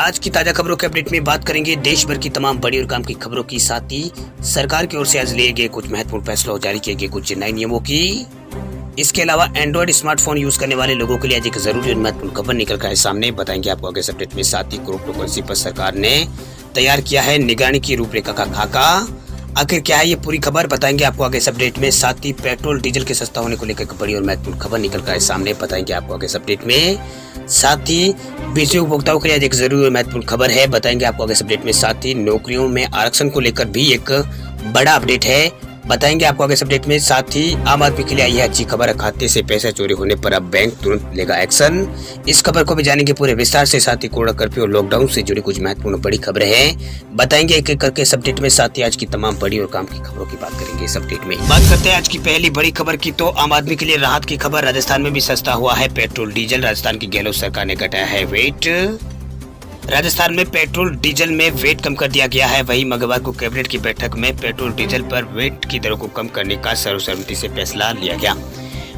आज की ताजा खबरों के अपडेट में बात करेंगे देश भर की तमाम बड़ी और काम की खबरों की, साथ ही सरकार की ओर से आज लिए गए कुछ महत्वपूर्ण फैसलों और जारी किए गए कुछ नए नियमों की। इसके अलावा एंड्रॉइड स्मार्टफोन यूज करने वाले लोगों के लिए आज एक जरूरी और महत्वपूर्ण खबर निकल कर सामने बताएंगे आपको आगे इस अपडेट में। साथ ही क्रिप्टो करेंसी पर सरकार ने तैयार किया है निगरानी की रूपरेखा का खाका। आखिर क्या है ये पूरी खबर बताएंगे आपको आगे इस अपडेट में। साथ ही पेट्रोल डीजल के सस्ता होने को लेकर एक बड़ी और महत्वपूर्ण खबर निकल कर सामने बताएंगे आपको आगे इस अपडेट में। साथ ही बिजली उपभोक्ताओं के लिए आज एक जरूरी और महत्वपूर्ण खबर है, बताएंगे आपको आगे इस अपडेट में। साथ ही नौकरियों में आरक्षण को लेकर भी एक बड़ा अपडेट है, बताएंगे आपको आगे इस अपडेट में। साथ ही आम आदमी के लिए आई है अच्छी खबर, खाते से पैसा चोरी होने पर अब बैंक तुरंत लेगा एक्शन। इस खबर को भी जानेंगे पूरे विस्तार से। साथ ही कोरोना कर्फ्यू और लॉकडाउन से जुड़ी कुछ महत्वपूर्ण बड़ी खबरें हैं, बताएंगे एक एक करके इस अपडेट में। साथ ही आज की तमाम बड़ी और काम की खबरों की बात करेंगे इस अपडेट में। बात करते हैं आज की पहली बड़ी खबर की, तो आम आदमी के लिए राहत की खबर। राजस्थान में भी सस्ता हुआ है पेट्रोल डीजल। राजस्थान की गहलोत सरकार ने घटाया है वेट। राजस्थान में पेट्रोल डीजल में वेट कम कर दिया गया है। वहीं मंगलवार को कैबिनेट की बैठक में पेट्रोल डीजल पर वेट की दरों को कम करने का सर्वसम्मति से फैसला लिया गया।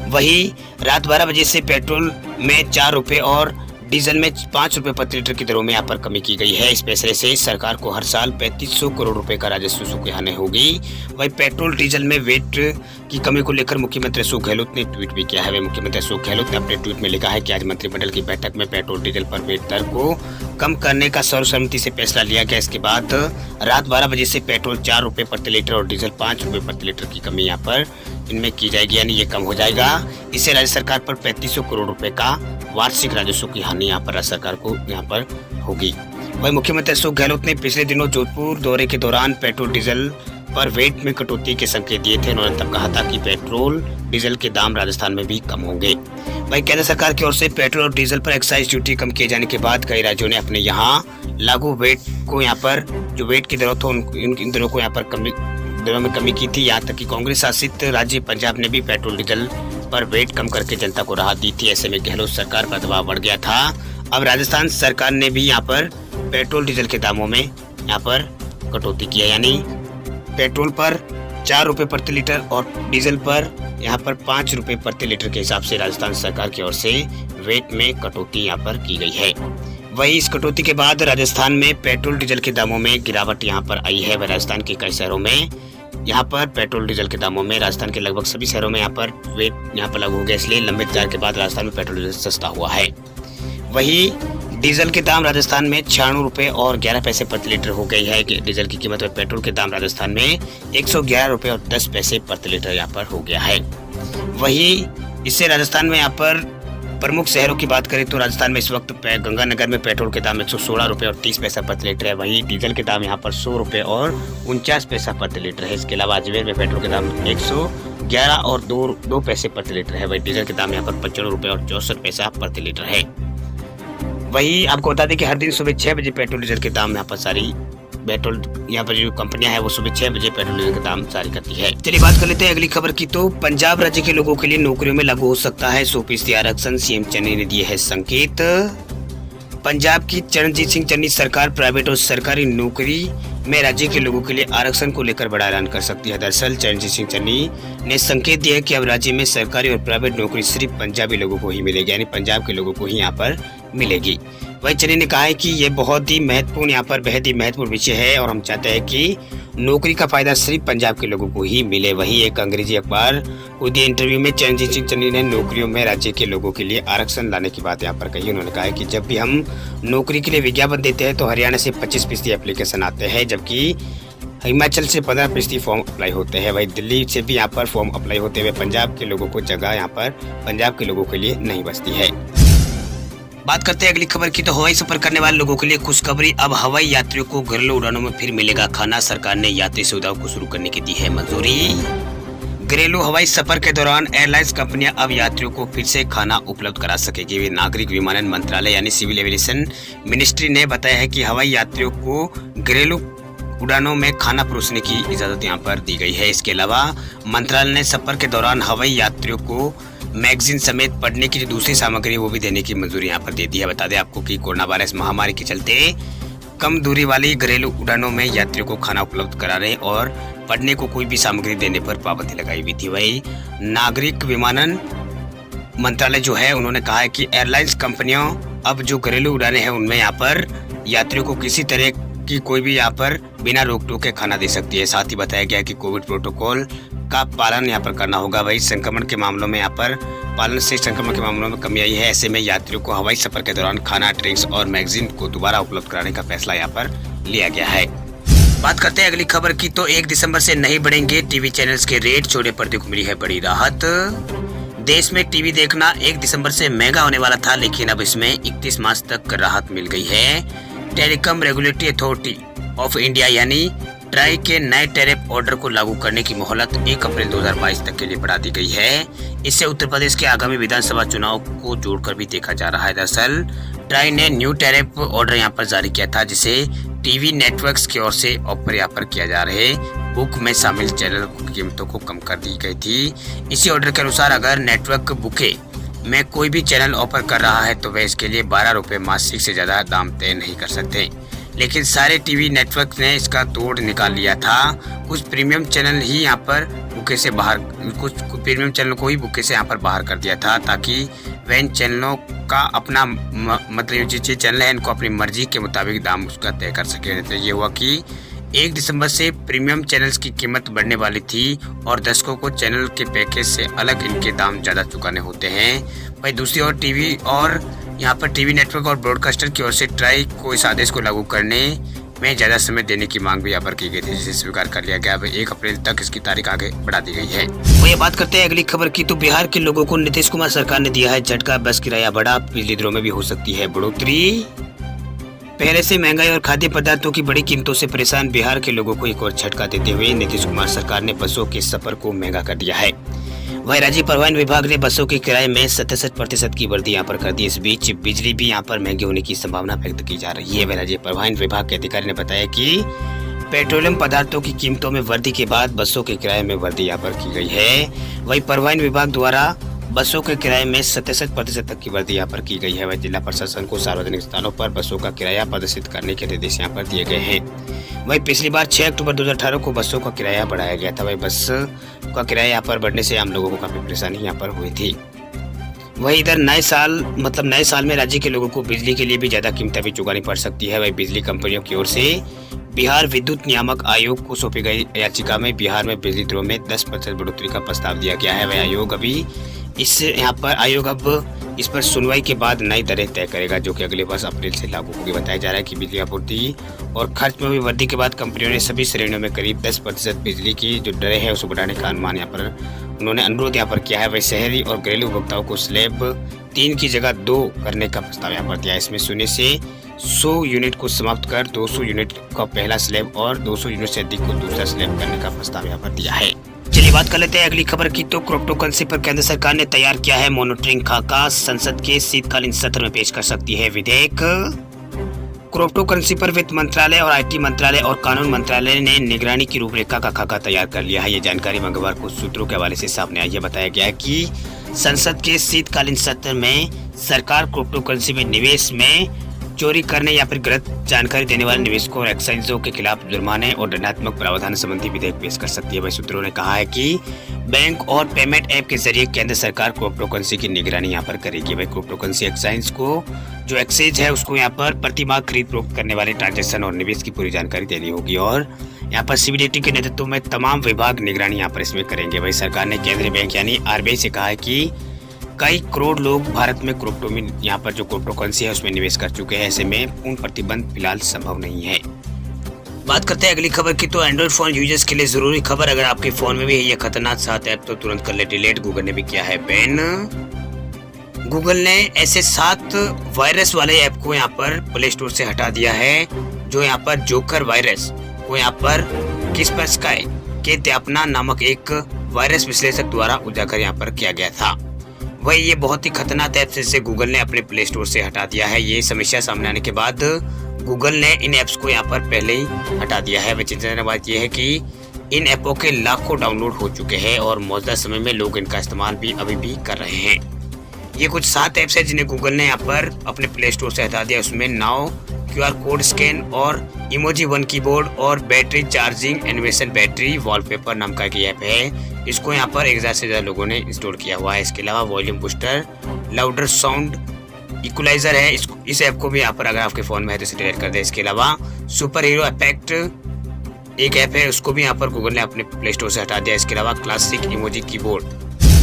वहीं रात 12 बजे से पेट्रोल में 4 रुपए और डीजल में 5 रुपए प्रति लीटर की दरों में यहाँ पर कमी की गई है। इस फैसले से सरकार को हर साल 3500 करोड़ रुपए का राजस्व की हानि होगी। वहीं पेट्रोल डीजल में वेट की कमी को लेकर मुख्यमंत्री अशोक गहलोत ने ट्वीट भी किया है। वह मुख्यमंत्री अशोक गहलोत ने अपने ट्वीट में लिखा है कि आज मंत्रिमंडल की बैठक में पेट्रोल डीजल पर वेट दर को कम करने का सर्वसम्मति से फैसला लिया गया। इसके बाद रात 12 बजे से पेट्रोल 4 रुपए प्रति लीटर और डीजल 5 रुपए प्रति लीटर की कमी यहाँ पर इनमें की जाएगी, यानी ये कम हो जाएगा। इससे राज्य सरकार पर 3500 करोड़ रुपए का वार्षिक राजस्व की हानि यहाँ पर राज्य सरकार को यहाँ पर होगी। वही मुख्यमंत्री अशोक गहलोत ने पिछले दिनों जोधपुर दौरे के दौरान पेट्रोल डीजल पर वेट में कटौती के संकेत दिए थे। उन्होंने तब कहा था कि पेट्रोल डीजल के दाम राजस्थान में भी कम होंगे। वही केंद्र सरकार की ओर से पेट्रोल और डीजल पर एक्साइज ड्यूटी कम किए जाने के बाद कई राज्यों ने अपने यहाँ लागू वेट को यहाँ पर जो वेट की दरों था इन दरों को यहाँ पर दरों में कमी की थी। यहाँ तक कि कांग्रेस शासित राज्य पंजाब ने भी पेट्रोल डीजल पर वेट कम करके जनता को राहत दी थी। ऐसे में गहलोत सरकार पर दबाव बढ़ गया था। अब राजस्थान सरकार ने भी यहाँ पर पेट्रोल डीजल के दामों में यहाँ पर कटौती की है, यानी पेट्रोल पर 4 रुपए प्रति लीटर और डीजल पर यहाँ पर 5 रुपए प्रति लीटर के हिसाब से राजस्थान सरकार की ओर से वेट में कटौती यहाँ पर की गई है। वहीं इस कटौती के बाद राजस्थान में पेट्रोल डीजल के दामों में गिरावट यहाँ पर आई है। वह राजस्थान के कई शहरों में यहाँ पर पेट्रोल डीजल के दामों में राजस्थान के लगभग सभी शहरों में यहाँ पर वेट यहाँ पर लागू हो गया। इसलिए लंबे इंतजार के बाद राजस्थान में पेट्रोल डीजल सस्ता हुआ है। वहीं डीजल के दाम राजस्थान में 96 रुपए और 11 पैसे प्रति लीटर हो गई है डीजल की कीमत। और पेट्रोल के दाम राजस्थान में 111 रुपए और 10 पैसे प्रति लीटर यहाँ पर हो गया है। वहीं इससे राजस्थान में यहाँ पर प्रमुख शहरों की बात करें तो राजस्थान में इस वक्त गंगानगर में पेट्रोल के दाम 116 रुपए और 30 पैसा प्रति लीटर है। वहीं डीजल के दाम यहाँ पर 100 रुपए और 49 पैसा प्रति लीटर है। इसके अलावा अजमेर में पेट्रोल के दाम 111 और 2 पैसे प्रति लीटर है। वहीं डीजल के दाम यहाँ पर 55 रुपए और 64 पैसा प्रति लीटर है। वही आपको बता दें कि हर दिन सुबह 6 बजे पेट्रोल डीजल के दाम यहाँ पर सारी पेट्रोल यहाँ पर जो कंपनियां हैं वो सुबह 6 बजे पेट्रोल डीजल के दाम जारी करती है। चलिए बात कर लेते हैं अगली खबर की, तो पंजाब राज्य के लोगों के लिए नौकरियों में लागू हो सकता है 100% आरक्षण, सीएम चन्नी ने दिए है संकेत। पंजाब की चरणजीत सिंह चन्नी सरकार प्राइवेट और सरकारी नौकरी में राज्य के लोगों के लिए आरक्षण को लेकर बड़ा ऐलान कर सकती है। दरअसल चरणजीत सिंह चन्नी ने संकेत दिया है कि अब राज्य में सरकारी और प्राइवेट नौकरी सिर्फ पंजाबी लोगों को ही मिलेगी, यानी पंजाब के लोगों को ही यहाँ पर मिलेगी। वही चन्नी ने कहा है कि ये बहुत ही महत्वपूर्ण यहाँ पर बेहद ही महत्वपूर्ण विषय है और हम चाहते हैं कि नौकरी का फायदा सिर्फ पंजाब के लोगों को ही मिले। वहीं एक अंग्रेजी अखबार को दिए इंटरव्यू में चरणजीत सिंह चन्नी ने नौकरियों में राज्य के लोगों के लिए आरक्षण लाने की बात यहाँ पर कही। उन्होंने कहा है कि जब भी हम नौकरी के लिए विज्ञापन देते हैं तो हरियाणा से 25% एप्लीकेशन आते हैं, जबकि हिमाचल से 15% फॉर्म अप्लाई होते हैं। वही दिल्ली से भी यहाँ पर फॉर्म अप्लाई होते हुए पंजाब के लोगों को जगह यहाँ पर पंजाब के लोगों के लिए नहीं बचती है। बात करते हैं अगली खबर की, तो हवाई सफर करने वाले लोगों के लिए खुशखबरी। अब हवाई यात्रियों को घरेलू उड़ानों में फिर मिलेगा खाना। सरकार ने यात्री सुविधाओं को शुरू करने की दी है मंजूरी। घरेलू हवाई सफर के दौरान एयरलाइंस कंपनियां अब यात्रियों को फिर से खाना उपलब्ध करा सकेगी। नागरिक विमानन मंत्रालय यानी सिविल एविएशन मिनिस्ट्री ने बताया है कि हवाई यात्रियों को घरेलू उड़ानों में खाना परोसने की इजाजत यहाँ पर दी गई है। इसके अलावा मंत्रालय ने सफर के दौरान हवाई यात्रियों को मैगजीन समेत पढ़ने की जो दूसरी सामग्री वो भी देने की मंजूरी यहाँ पर दे दी है। बता दें आपको कि कोरोना वायरस महामारी के चलते कम दूरी वाली घरेलू उड़ानों में यात्रियों को खाना उपलब्ध कराने और पढ़ने को कोई भी सामग्री देने पर पाबंदी लगाई हुई थी। वही नागरिक विमानन मंत्रालय जो है उन्होंने कहा है कि एयरलाइंस कंपनियों अब जो घरेलू उड़ानें हैं उनमें यहाँ पर यात्रियों को किसी तरह की कोई भी यहाँ पर बिना रोक टोक के खाना दे सकती है। साथ ही बताया गया है कि कोविड प्रोटोकॉल का पालन यहाँ पर करना होगा। वही संक्रमण के मामलों में यहाँ पर पालन से संक्रमण के मामलों में कमी आई है। ऐसे में यात्रियों को हवाई सफर के दौरान खाना, ड्रिंक्स और मैगजीन को दोबारा उपलब्ध कराने का फैसला यहाँ पर लिया गया है। बात करते हैं अगली खबर की, तो 1 दिसंबर से नहीं बढ़ेंगे टीवी चैनल्स के रेट, छोटे पर्दे को मिली है बड़ी राहत। देश में टीवी देखना 1 दिसंबर से महंगा होने वाला था, लेकिन अब इसमें 31 मार्च तक राहत मिल गई है। Telecom regulatory authority of India यानी ट्राई के नए टैरिफ ऑर्डर को लागू करने की मोहलत 1 अप्रैल 2022 तक के लिए बढ़ा दी गई है। इससे उत्तर प्रदेश के आगामी विधानसभा चुनाव को जोड़कर भी देखा जा रहा है। दरअसल ट्राई ने न्यू टैरिफ ऑर्डर यहाँ पर जारी किया था, जिसे टीवी नेटवर्क्स की ओर से ऑफर यहाँ पर किया जा रहे बुक में शामिल चैनल की कीमतों को कम कर दी गई थी। इसी ऑर्डर के अनुसार अगर नेटवर्क बुके में कोई भी चैनल ऑफर कर रहा है तो वे इसके लिए 12 रुपये मासिक से ज्यादा दाम तय नहीं कर सकते, लेकिन सारे टीवी नेटवर्क ने इसका तोड़ निकाल लिया था। कुछ प्रीमियम चैनल ही यहाँ पर बुके से बाहर कुछ प्रीमियम चैनल को ही बुके से यहाँ पर बाहर कर दिया था, ताकि वे इन चैनलों का अपना मतलब जो चैनल है इनको अपनी मर्जी के मुताबिक दाम उसका तय कर सके। तो ये हुआ कि 1 दिसंबर से प्रीमियम चैनल्स की कीमत बढ़ने वाली थी और दर्शकों को चैनल के पैकेज से अलग इनके दाम ज़्यादा चुकाने होते हैं। वहीं दूसरी ओर टीवी और यहाँ पर टीवी नेटवर्क और ब्रॉडकास्टर की ओर से ट्राई को इस आदेश को लागू करने में ज़्यादा समय देने की मांग भी यहाँ पर की गई थी, जिसे स्वीकार कर लिया गया। अब 1 अप्रैल तक इसकी तारीख आगे बढ़ा दी गई है। वो ये बात करते हैं अगली खबर की, तो बिहार के लोगों को नीतीश कुमार सरकार ने दिया है झटका, बस किराया बढ़ा, बिजली दरों में भी हो सकती है बढ़ोतरी। पहले से महंगाई और खाद्य पदार्थों की बड़ी कीमतों से परेशान बिहार के लोगों को एक और झटका देते हुए नीतीश कुमार सरकार ने बसों के सफर को महंगा कर दिया है। वहीं राज्य परिवहन विभाग ने बसों के किराए में 67% की वृद्धि यहाँ पर कर दी। इस बीच बिजली भी यहाँ पर महंगी होने की संभावना व्यक्त की जा रही है। वहीं राज्य परिवहन विभाग के अधिकारी ने बताया कि पेट्रोलियम पदार्थों की कीमतों में वृद्धि के बाद बसों के किराए में वृद्धि यहाँ पर की गई है। वहीं परिवहन विभाग द्वारा बसों के किराए में 67% तक की वृद्धि यहाँ पर की गई है। वह जिला प्रशासन को सार्वजनिक स्थानों पर बसों का किराया प्रदर्शित करने के निर्देश यहाँ पर दिए गए हैं। वहीं पिछली बार 6 अक्टूबर 2018 को बसों का किराया बढ़ाया गया था। वही बस का किराया यहाँ पर बढ़ने से आम लोगों को काफी परेशानी यहाँ पर हुई थी। वही इधर नए साल में राज्य के लोगों को बिजली के लिए भी ज्यादा कीमतें भी चुकानी पड़ सकती है। वही बिजली कंपनियों की ओर से बिहार विद्युत नियामक आयोग को सौंपी गई याचिका में बिहार में बिजली दरों में 10% बढ़ोतरी का प्रस्ताव दिया गया है। वह आयोग अब इस पर सुनवाई के बाद नई दरें तय करेगा, जो कि अगले वर्ष अप्रैल से लागू होगी। बताया जा रहा है कि बिजली आपूर्ति और खर्च में हुई वृद्धि के बाद कंपनियों ने सभी श्रेणियों में करीब 10% बिजली की जो दरें है उसको बढ़ाने का अनुमान यहाँ पर उन्होंने अनुरोध यहाँ पर किया है। वही शहरी और घरेलू उपभोक्ताओं को स्लैब 3 की जगह 2 करने का प्रस्ताव यहाँ पर दिया है। इसमें शून्य से 100 यूनिट को समाप्त कर 200 यूनिट का पहला स्लैब और 200 यूनिट से अधिक को दूसरा स्लैब करने का प्रस्ताव यहाँ पर दिया है। चलिए बात कर लेते हैं अगली खबर की, तो क्रिप्टोकरेंसी पर केंद्र सरकार ने तैयार किया है मॉनिटरिंग खाका, संसद के शीतकालीन सत्र में पेश कर सकती है विधेयक। क्रिप्टोकरेंसी पर वित्त मंत्रालय और IT मंत्रालय और कानून मंत्रालय ने निगरानी की रूपरेखा का खाका तैयार कर लिया है। ये जानकारी मंगलवार को सूत्रों के हवाले से सामने आई है। बताया गया है कि संसद के शीतकालीन सत्र में सरकार क्रिप्टोकरेंसी में निवेश में चोरी करने या फिर गलत जानकारी देने वाले निवेशकों और एक्साइजों के खिलाफ जुर्माने और दंडात्मक प्रावधान संबंधी विधेयक पेश कर सकती है। वही सूत्रों ने कहा है कि बैंक और पेमेंट ऐप के जरिए केंद्र सरकार क्रिप्टोकरेंसी की निगरानी यहाँ पर करेगी। वही क्रिप्टोकरेंसी एक्साइज को जो एक्सचेंज है उसको यहाँ पर प्रतिमाह खरीद फरोख्त करने वाले ट्रांजेक्शन और निवेश की पूरी जानकारी देनी होगी और यहाँ पर CBDT के नेतृत्व में तमाम विभाग निगरानी यहाँ पर इसमें करेंगे। वही सरकार ने केंद्रीय बैंक यानी RBI से कहा है कि कई करोड़ लोग भारत में क्रिप्टो में यहाँ पर जो क्रिप्टोकरेंसी है उसमें निवेश कर चुके हैं। ऐसे में पूर्ण प्रतिबंध फिलहाल संभव नहीं है। बात करते हैं अगली खबर की, तो एंड्रॉइड फोन यूजर्स के लिए जरूरी खबर, अगर आपके फोन में भी है ये खतरनाक 7 ऐप तो तुरंत कर ले डिलीट। गूगल ने भी किया है बैन। गूगल ने ऐसे 7 वायरस वाले ऐप को यहाँ पर प्ले स्टोर से हटा दिया है, जो यहाँ पर जोकर वायरस को यहाँ पर किस्परस्काई के त्यापना नामक एक वायरस विश्लेषक द्वारा उजागर यहाँ पर किया गया था। वही ये बहुत ही खतरनाक ऐप से गूगल ने अपने प्ले स्टोर से हटा दिया है। ये समस्या सामने आने के बाद गूगल ने इन ऐप्स को यहाँ पर पहले ही हटा दिया है। वह चिंताजनक बात यह है कि इन ऐपों के लाखों डाउनलोड हो चुके हैं और मौजूदा समय में लोग इनका इस्तेमाल भी अभी भी कर रहे हैं। ये कुछ 7 ऐप्स है जिन्हें गूगल ने यहाँ पर अपने प्ले स्टोर से हटा दिया। उसमें नाउ, QR कोड स्कैन और इमोजी वन कीबोर्ड और battery charging animation battery wallpaper नाम का एक ऐप है। इसको यहाँ पर 1000 से ज्यादा लोगों ने इंस्टॉल किया हुआ है। इसके अलावा volume booster, louder sound, equaliser है, इस ऐप को भी यहाँ पर अगर आपके फ़ोन में है तो इसे डिलीट कर दें। इसके अलावा सुपर हीरो इफेक्ट एक ऐप है, उसको भी यहाँ पर गूगल ने अपने प्ले स्टोर से हटा दिया। इसके अलावा क्लासिक इमोजी कीबोर्ड।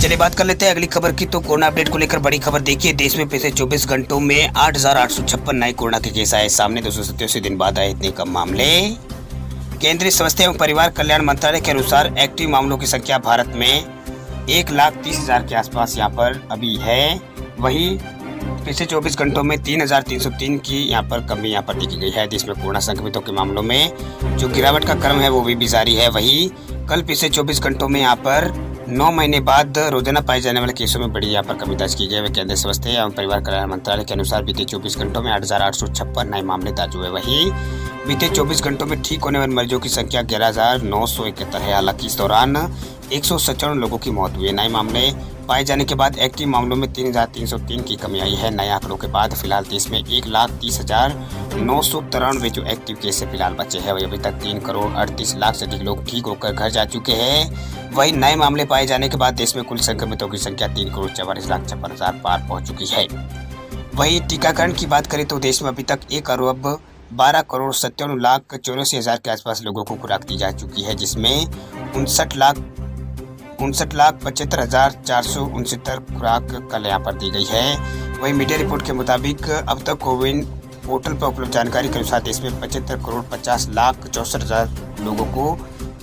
चलिए बात कर लेते हैं अगली खबर की। तो कोरोना अपडेट को लेकर बड़ी खबर देखिए। देश में पिछले 24 घंटों में 8,856 नए कोरोना के केस आए सामने। 287 दिन बाद आए इतने कम मामले। केंद्रीय स्वास्थ्य एवं परिवार कल्याण मंत्रालय के अनुसार एक्टिव मामलों की संख्या भारत में 1,30,000 के आसपास यहाँ पर अभी है। वहीं पिछले 24 घंटों में 3,303 की यहाँ पर कमी यहाँ पर देखी गई है। देश में कोरोना संक्रमितों के मामलों में जो गिरावट का क्रम है वो भी जारी है। वहीं कल पिछले 24 घंटों में यहाँ पर 9 महीने बाद रोजाना पाए जाने वाले केसों में बड़ी यहाँ पर कमी दर्ज की गई है। केंद्रीय स्वास्थ्य एवं परिवार कल्याण मंत्रालय के अनुसार बीते 24 घंटों में 8,856 नए मामले दर्ज हुए। वहीं बीते 24 घंटों में ठीक होने वाले मरीजों की संख्या 11,971 है। हालांकि इस दौरान 197 लोगों की मौत हुई है। नए मामले पाए जाने के बाद एक्टिव मामलों में 3,303 की कमी आई है। नए आंकड़ों के बाद फिलहाल देश में 1,30,993 जो एक्टिव केस से फिलहाल बचे हैं। वही अभी तक 3,38,00,000 से अधिक लोग ठीक होकर घर जा चुके हैं। वही नए मामले पाए जाने के बाद देश में कुल संक्रमितों की संख्या 3,44,56,000 पार पहुंच चुकी है। वही टीकाकरण की बात करें तो देश में अभी तक 1,12,57,84,000 के आसपास लोगों को खुराक दी जा चुकी है, जिसमें 59,75,469 खुराक कल यहाँ पर दी गई है। वहीं मीडिया रिपोर्ट के मुताबिक अब तक कोविन पोर्टल पर उपलब्ध जानकारी के अनुसार देश में 75,50,64,000 लोगों को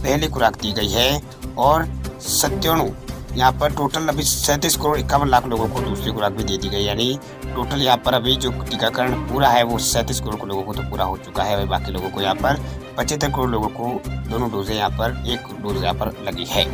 पहली खुराक दी गई है और 97 यहाँ पर टोटल अभी 37,51,00,000 लोगों को दूसरी खुराक भी दे दी गई। यानी टोटल यहाँ पर अभी जो टीकाकरण पूरा है वो 37 करोड़ लोगों को तो पूरा हो चुका है। वही बाकी लोगों को यहाँ पर 75 करोड़ लोगों को दोनों डोजें यहाँ पर एक डोज यहाँ पर लगी है।